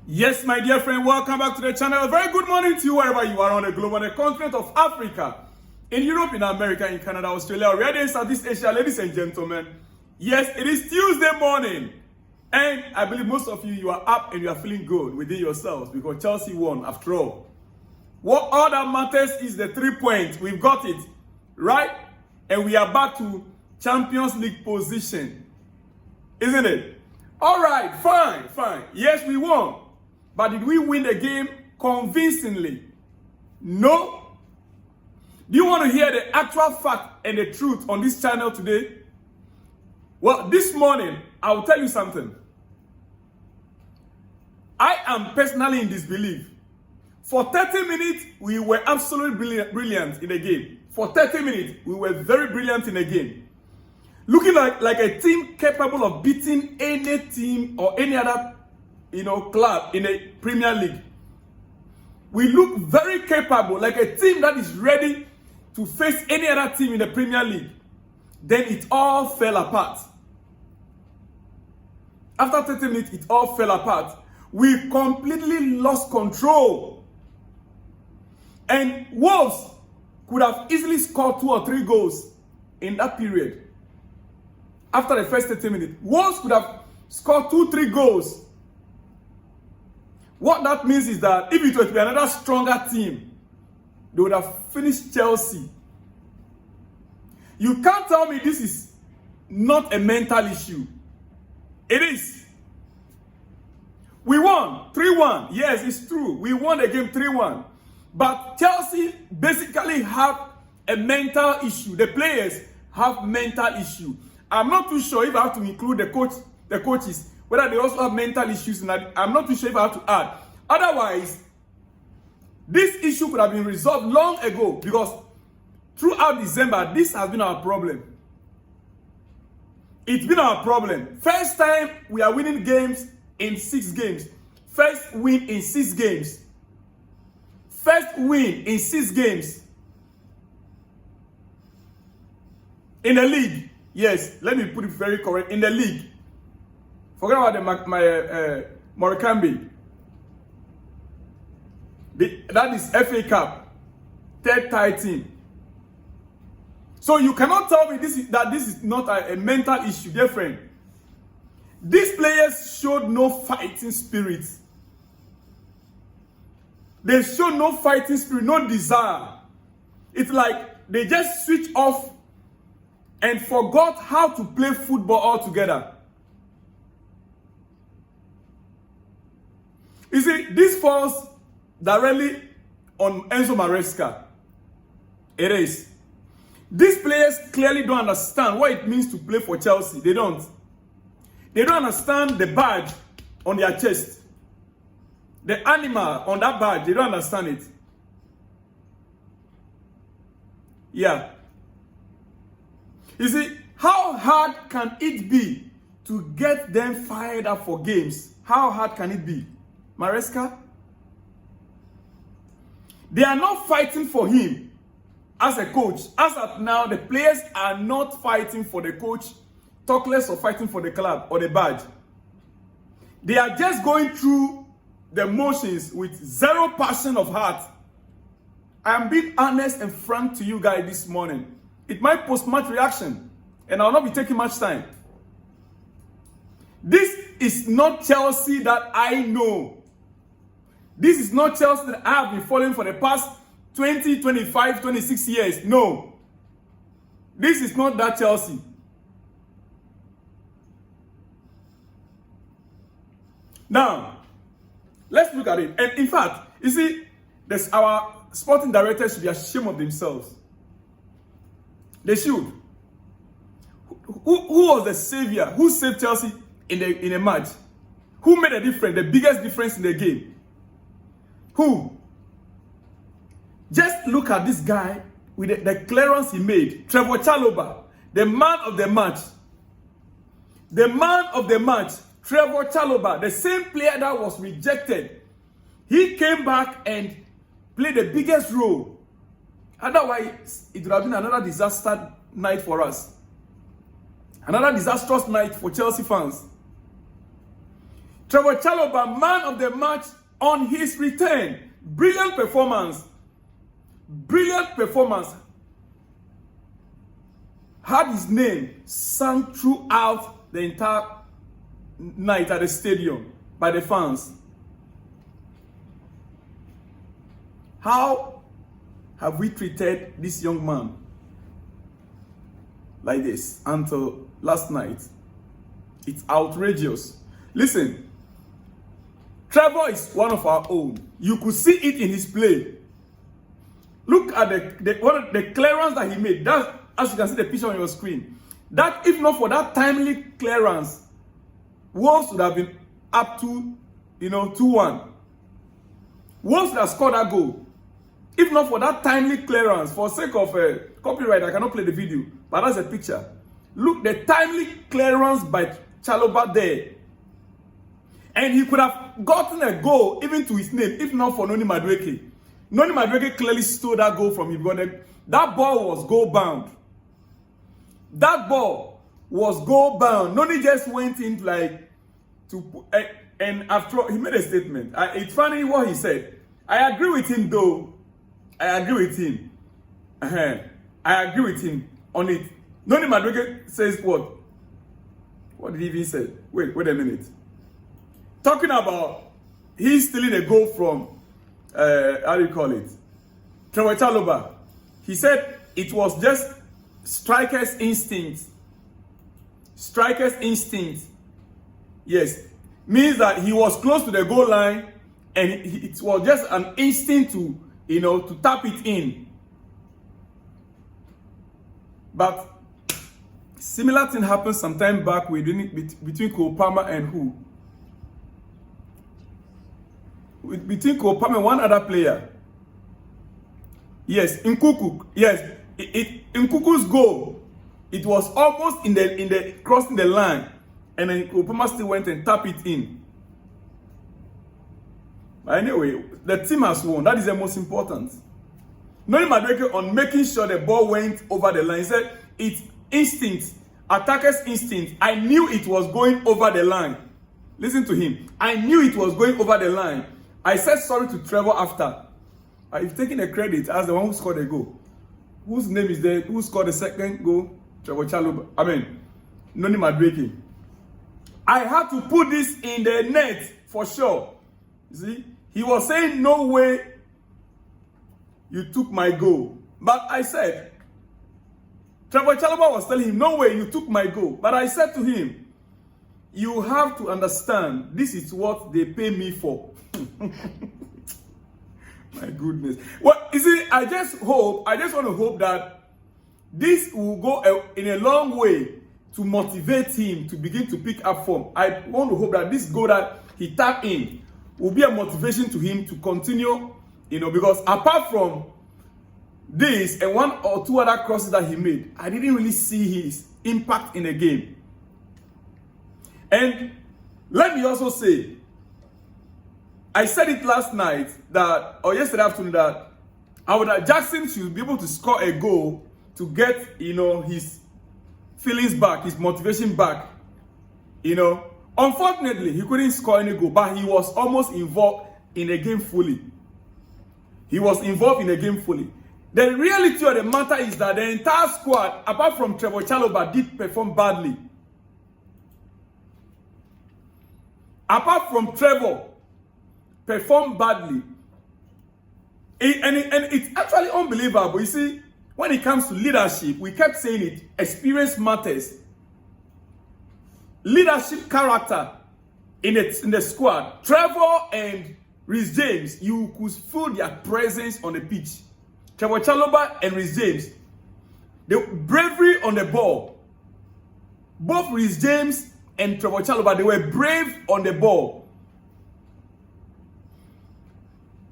Yes, my dear friend, welcome back to the channel. A very good morning to you wherever you are on the globe, on the continent of Africa, in Europe, in America, in Canada, Australia, or in Southeast Asia, ladies and gentlemen. Yes, it is Tuesday morning, and I believe most of you are up and you are feeling good within yourselves because Chelsea won after all. What all that matters is the 3 points. We've got it, right? And we are back to Champions League position, isn't it? All right, fine. Yes, we won. But did we win the game convincingly? No. Do you want to hear the actual fact and the truth on this channel today? Well, this morning, I will tell you something. I am personally in disbelief. For 30 minutes, we were absolutely brilliant in the game. For 30 minutes, we were very brilliant in the game. Looking like a team capable of beating any team or any other club in the Premier League. We look very capable, like a team that is ready to face any other team in the Premier League. Then it all fell apart. After 30 minutes, it all fell apart. We completely lost control. And Wolves could have easily scored 2 or 3 goals in that period. After the first 30 minutes, Wolves could have scored 2-3 goals. What that means is that if it were to be another stronger team, they would have finished Chelsea. You can't tell me this is not a mental issue. It is. We won 3-1. Yes, it's true. We won the game 3-1. But Chelsea basically have a mental issue. The players have mental issue. I'm not too sure if I have to include the coaches, whether they also have mental issues. I'm not too sure if I have to add. Otherwise, this issue could have been resolved long ago because throughout December, this has been our problem. It's been our problem. First time we are winning games in 6 games. First win in 6 games. First win in 6 games. In the league. Yes, let me put it very correct. In the league. Forget about the Morikambi. That is FA Cup. 3rd title. So you cannot tell me this is not a mental issue, dear friend. These players showed no fighting spirit. They showed no fighting spirit, no desire. It's like they just switched off and forgot how to play football altogether. You see, this falls directly on Enzo Maresca. It is. These players clearly don't understand what it means to play for Chelsea. They don't. They don't understand the badge on their chest. The animal on that badge, they don't understand it. Yeah. You see, how hard can it be to get them fired up for games? How hard can it be? Maresca? They are not fighting for him as a coach. As of now, the players are not fighting for the coach, talk less of fighting for the club or the badge. They are just going through the motions with 0 passion of heart. I am being honest and frank to you guys this morning. It might post-match reaction, and I will not be taking much time. This is not Chelsea that I know. This is not Chelsea that I have been following for the past 20, 25, 26 years. No. This is not that Chelsea. Now, let's look at it. And in fact, you see, our sporting directors should be ashamed of themselves. They should. Who was the savior? Who saved Chelsea in a match? Who made a difference, the biggest difference in the game? Who? Just look at this guy with the clearance he made. Trevor, the man of the match. The man of the match, Trevor, the same player that was rejected. He came back and played the biggest role. Otherwise, it would have been another disaster night for us. Another disastrous night for Chelsea fans. Trevor Chalobah, man of the match on his return. Brilliant performance. Brilliant performance. Had his name sung throughout the entire night at the stadium by the fans. How have we treated this young man like this until last night? It's outrageous. Listen, Trevor is one of our own. You could see it in his play. Look at the clearance that he made. That, as you can see the picture on your screen. That, if not for that timely clearance, Wolves would have been up to, 2-1. Wolves would have scored that goal. If not for that timely clearance, for sake of copyright, I cannot play the video, but that's a picture. Look, the timely clearance by Chalobah there. And he could have gotten a goal even to his name, if not for Noni Madueke. Noni Madueke clearly stole that goal from him. That ball was goal bound. That ball was goal bound. Noni just went in and after all, he made a statement. It's funny what he said. I agree with him though. I agree with him. I agree with him on it. Noni Madueke says what? What did he even say? Wait a minute. Talking about he's stealing a goal from, how do you call it? Trevor Chalobah. He said it was just striker's instinct. Striker's instinct. Yes. Means that he was close to the goal line and it was just an instinct to, to tap it in. But similar thing happened some time back between Cole Palmer and who? Between Cole Palmer and one other player. Yes, Nkuku. Yes, Nkuku's goal. It was almost in the crossing the line, and then Cole Palmer still went and tapped it in. But anyway, the team has won. That is the most important. Noni Madueke on making sure the ball went over the line. He said it's instinct, attacker's instinct. I knew it was going over the line. Listen to him. I knew it was going over the line. I said sorry to Trevor after. I've taken the credit as the one who scored the goal. Whose name is there? Who scored the second goal? Trevor Chalobah. Noni Madueke. I had to put this in the net for sure. You see, he was saying, no way you took my goal. But I said, Trevor Chalobah was telling him, no way you took my goal. But I said to him, you have to understand, this is what they pay me for. My goodness. Well, you see, I just want to hope that this will go in a long way to motivate him to begin to pick up form. I want to hope that this goal that he tapped in will be a motivation to him to continue, because apart from this and one or two other crosses that he made, I didn't really see his impact in the game. And let me also say, I said it last night or yesterday afternoon that Jackson should be able to score a goal to get, his feelings back, his motivation back. Unfortunately, he couldn't score any goal, but he was almost involved in the game fully. He was involved in the game fully. The reality of the matter is that the entire squad, apart from Trevor Chalobah, did perform badly. Apart from Trevor, performed badly. And it's actually unbelievable. You see, when it comes to leadership, we kept saying it, experience matters. Leadership character in the squad. Trevor and Reece James, you could feel their presence on the pitch. Trevor Chalobah and Reece James, the bravery on the ball. Both Reece James and Trevor Chalobah, they were brave on the ball.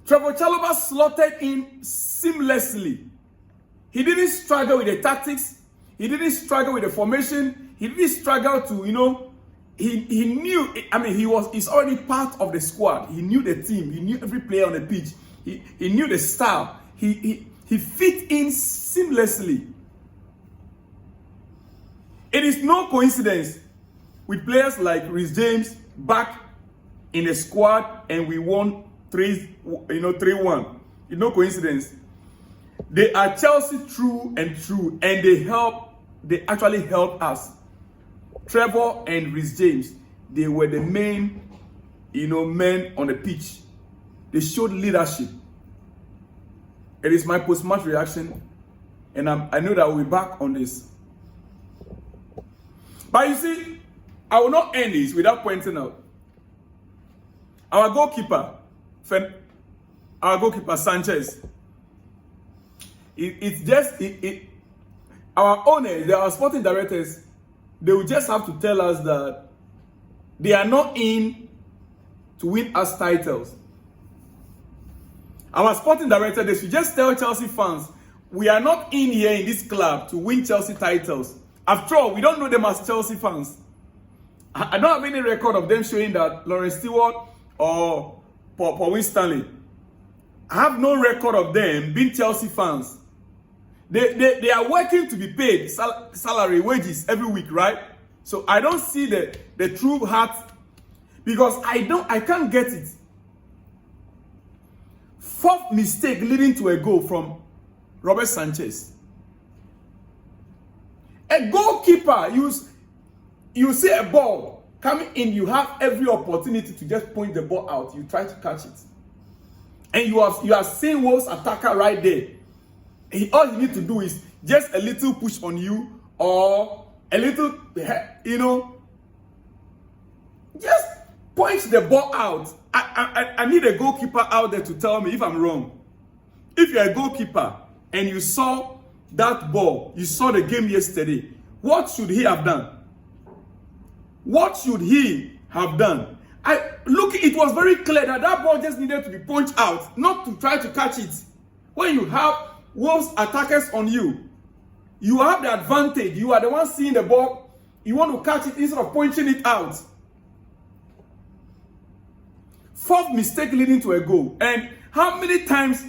Trevor Chalobah slotted in seamlessly. He didn't struggle with the tactics. He didn't struggle with the formation. He didn't struggle to, he knew, he's already part of the squad. He knew the team. He knew every player on the pitch. He knew the style. He fit in seamlessly. It is no coincidence with players like Reece James back in a squad and we won 3-1. It's no coincidence. They are Chelsea true and true, and they actually helped us. Trevor and Reece James, they were the main, men on the pitch. They showed leadership. It is my post-match reaction, and I know that we'll be back on this. But you see, I will not end this without pointing out our goalkeeper Sanchez. Our owners, our sporting directors, they will just have to tell us that they are not in to win us titles. Our sporting director, they should just tell Chelsea fans, we are not in here in this club to win Chelsea titles. After all, we don't know them as Chelsea fans. I don't have any record of them showing that Lawrence Stewart or Paul Winstanley. I have no record of them being Chelsea fans. They are working to be paid salary, wages every week, right? So I don't see the true heart, because I can't get it. Fourth mistake leading to a goal from Robert Sanchez. A goalkeeper, you see a ball coming in, you have every opportunity to just point the ball out. You try to catch it. And you are seeing Wolves attacker right there. All you need to do is just a little push on you, or a little, just point the ball out. I need a goalkeeper out there to tell me if I'm wrong. If you're a goalkeeper and you saw that ball, you saw the game yesterday, what should he have done? What should he have done? It was very clear that ball just needed to be punched out, not to try to catch it. When you have Wolves attackers on you, you have the advantage. You are the one seeing the ball. You want to catch it instead of punching it out. Fourth mistake leading to a goal. And how many times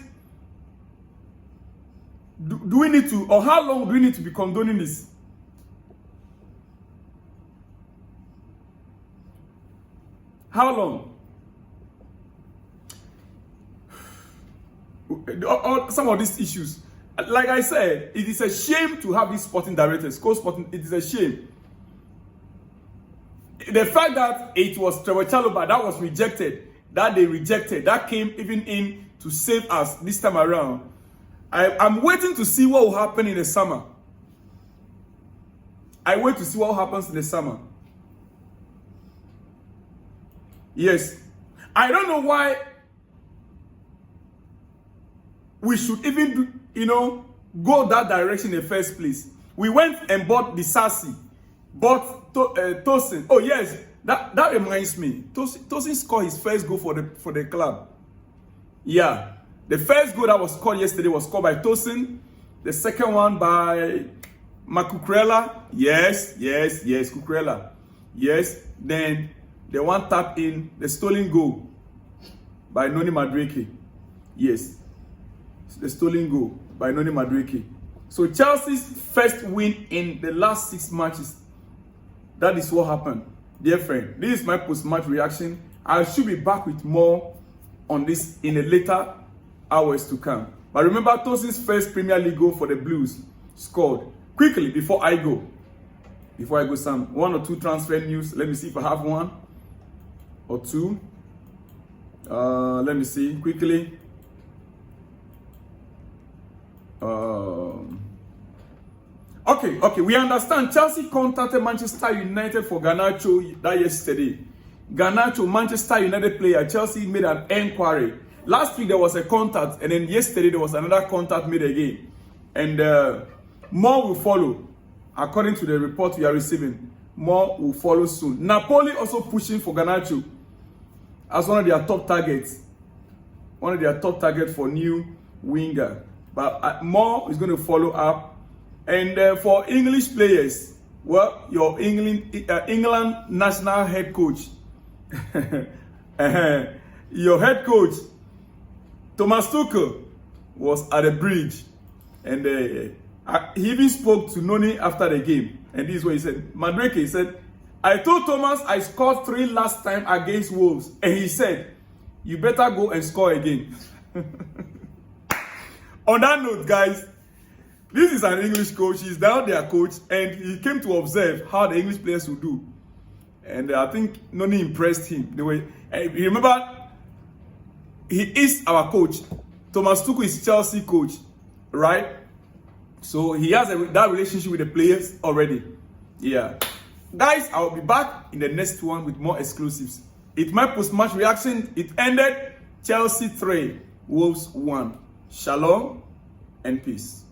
do we need to, or how long do we need to be condoning this? How long? Some of these issues, like I said, it is a shame to have these sporting directors, co-sporting. It is a shame. The fact that it was Trevor Chalobah that was rejected, that came even in to save us this time around. I'm waiting to see what will happen in the summer. I wait to see what happens in the summer. Yes. I don't know why we should even go that direction in the first place. We went and bought the Disasi, bought Tosin. Oh yes, that reminds me. Tosin scored his first goal for the club. Yeah, the first goal that was scored yesterday was scored by Tosin. The second one by Cucurella. Yes, Cucurella. Yes, then the one tapped in, the stolen goal by Noni Madueke. Yes, the stolen goal by Noni Madueke. So Chelsea's first win in the last 6 matches. That is what happened. Dear friend, this is my post-match reaction. I should be back with more on this in the later hours to come. But remember, Tosin's first Premier League goal for the Blues scored. Quickly, before I go, Sam, 1 or 2 transfer news. Let me see if I have 1 or 2. Let me see quickly. Okay, we understand Chelsea contacted Manchester United for Garnacho that yesterday. Garnacho, Manchester United player, Chelsea made an inquiry. Last week there was a contact, and then yesterday there was another contact made again. And more will follow. According to the report we are receiving, more will follow soon. Napoli also pushing for Garnacho as one of their top targets. One of their top targets for new winger. But more is going to follow up. And for English players, well, your England national head coach, your head coach, Thomas Tuchel, was at the bridge. And he even spoke to Noni after the game. And this is what he said. Madueke, he said, I told Thomas I scored 3 last time against Wolves, and he said, you better go and score again. On that note, guys, this is an English coach. He's down their coach, and he came to observe how the English players will do. And I think Noni impressed him. The way, you remember, he is our coach. Thomas Tuchel is Chelsea coach, right? So he has that relationship with the players already. Yeah. Guys, I'll be back in the next one with more exclusives. It's my post-match reaction. It ended Chelsea 3, Wolves 1. Shalom and peace.